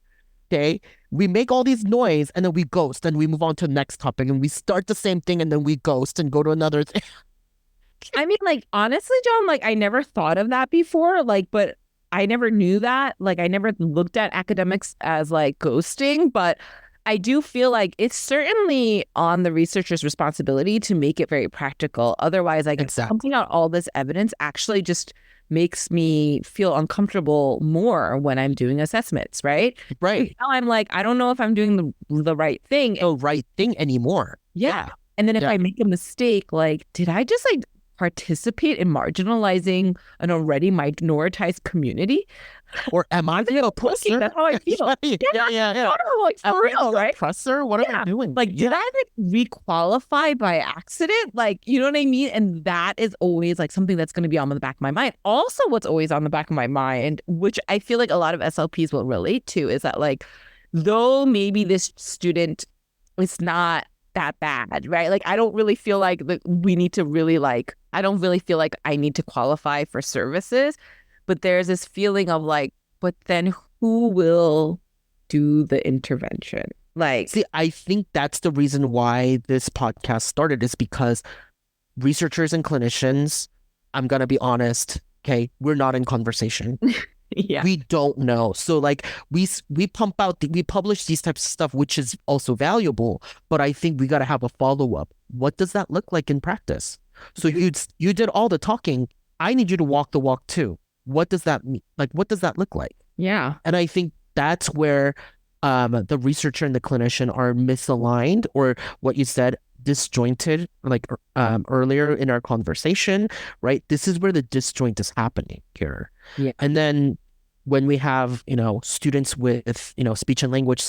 okay? We make all these noise and then we ghost and we move on to the next topic and we start the same thing and then we ghost and go to another thing. I mean, like, honestly, John, like, I never thought of that before, like, but I never knew that. Like, I never looked at academics as like ghosting, but I do feel like it's certainly on the researcher's responsibility to make it very practical. Otherwise, like, Exactly. pumping out all this evidence actually just makes me feel uncomfortable more when I'm doing assessments, right? Right. Now I'm like, I don't know if I'm doing the right thing. No right thing anymore. Yeah. And then if I make a mistake, like, did I just like participate in marginalizing an already minoritized community? Or am I the oppressor? That's how I feel. Yeah. Oh, like, for real, right? Oppressor? What am I doing? Like, did I like requalify by accident? Like, you know what I mean? And that is always like something that's going to be on the back of my mind. Also, what's always on the back of my mind, which I feel like a lot of SLPs will relate to, is that like, though maybe this student is not that bad, right? Like, I don't really feel like we need to really like, I don't really feel like I need to qualify for services, but there's this feeling of like, but then who will do the intervention? Like, see, I think that's the reason why this podcast started, is because researchers and clinicians, I'm gonna be honest, okay, we're not in conversation. yeah, We don't know. So like we publish these types of stuff, which is also valuable, but I think we got to have a follow-up. What does that look like in practice? So you did all the talking. I need you to walk the walk too. What does that mean? Like, what does that look like? yeah. And I think that's where the researcher and the clinician are misaligned, or what you said, disjointed, like earlier in our conversation, right? This is where the disjoint is happening here. Yeah. And then when we have, students with, speech and language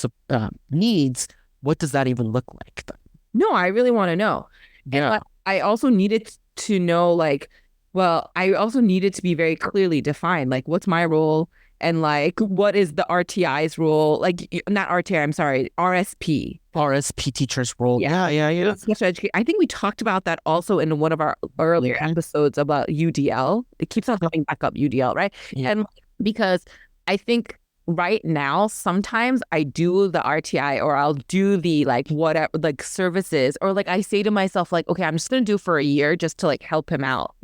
needs, what does that even look like then? No, I really want to know. Yeah. And I also needed to know, like, well, I also needed to be very clearly defined, like, what's my role and like, what is the RTI's role? Like, not RTI, I'm sorry, RSP. RSP teacher's role. Yeah. Yeah. Special education. I think we talked about that also in one of our earlier episodes about UDL. It keeps on coming back up, UDL, right? Yeah. And because I think right now, sometimes I do the RTI or I'll do the like whatever, like services, or like I say to myself, like, okay, I'm just going to do for a year just to like help him out,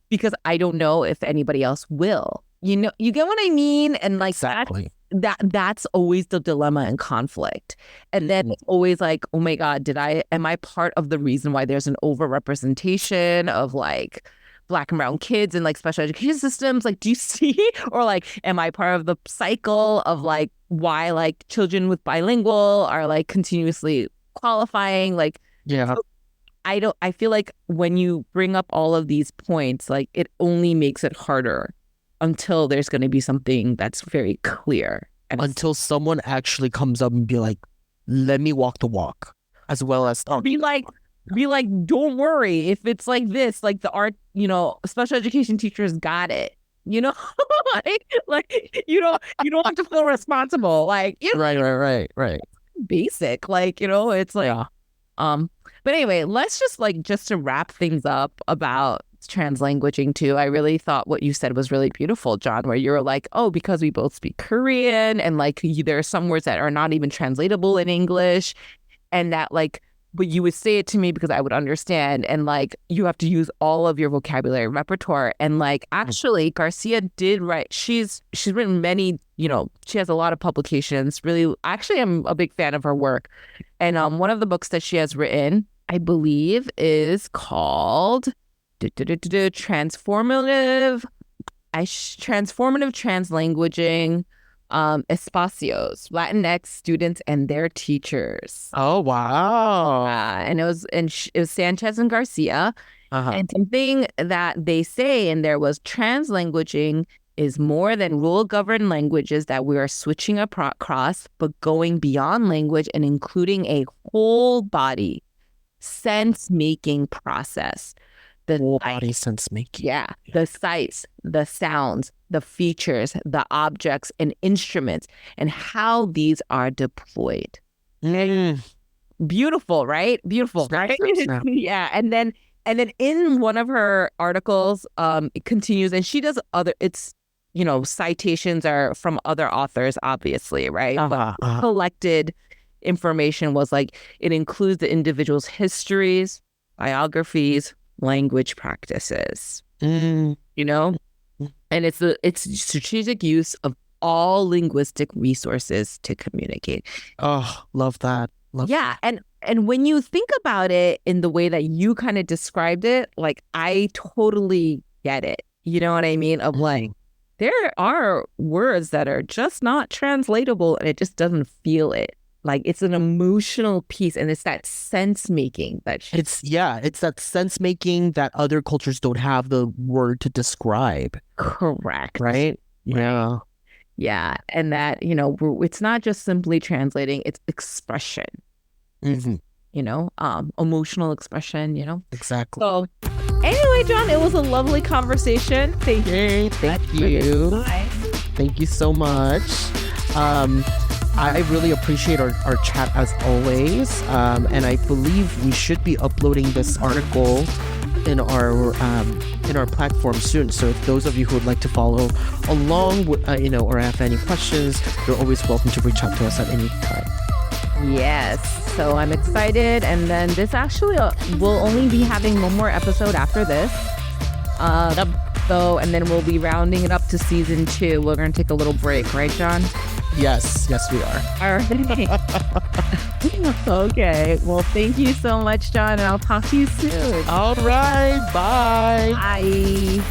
because I don't know if anybody else will. You get what I mean? And like, exactly. That's always the dilemma and conflict. And then it's always like, oh my God, am I part of the reason why there's an overrepresentation of like Black and brown kids in like special education systems? Like, do you see? Or like, am I part of the cycle of like why like children with bilingual are like continuously qualifying? Like, yeah. I feel like when you bring up all of these points, like it only makes it harder until there's going to be something that's very clear. Until someone actually comes up and be like, let me walk the walk, as well as be like, don't worry if it's like this, like the art, special education teachers got it, like you don't have to feel responsible, like right. Basic, like it's like but anyway, let's just to wrap things up about translanguaging too. I really thought what you said was really beautiful, John, where you're like, oh, because we both speak Korean and like there are some words that are not even translatable in English, and that like but you would say it to me because I would understand. And like, you have to use all of your vocabulary repertoire. And like, actually, Garcia did write, she's written many, she has a lot of publications. Really, actually, I'm a big fan of her work. And one of the books that she has written, I believe, is called Transformative Translanguaging Espacios, Latinx students and their teachers. Oh, wow. And it was Sanchez and Garcia. And something that they say in there was translanguaging is more than rule-governed languages that we are switching across, but going beyond language and including a whole body sense-making process. The whole body sense making. Yeah. The sights, the sounds, the features, the objects and instruments, and how these are deployed. Beautiful, right? Beautiful, right? Yeah. And then in one of her articles, it continues, and she does citations are from other authors, obviously, right? But collected information was like, it includes the individual's histories, biographies, language practices, and it's strategic use of all linguistic resources to communicate. Oh, love that. Yeah. And when you think about it in the way that you kind of described it, like, I totally get it. You know what I mean? Of like, there are words that are just not translatable and it just doesn't feel it. Like, it's an emotional piece, and it's that sense making it's that sense making that other cultures don't have the word to describe. Correct. Right? Yeah. Yeah. And that, it's not just simply translating, it's expression. Emotional expression, Exactly. So anyway, John, it was a lovely conversation. Thank you. Thank you. Thank you so much. I really appreciate our chat as always, and I believe we should be uploading this article in our platform soon. So if those of you who would like to follow along, or have any questions, you're always welcome to reach out to us at any time. Yes, so I'm excited, and then this actually will only be having one more episode after this. So, and then we'll be rounding it up to season 2. We're going to take a little break, right, John? Yes, we are. All right. Okay. Well, thank you so much, John, and I'll talk to you soon. All right. Bye. Bye.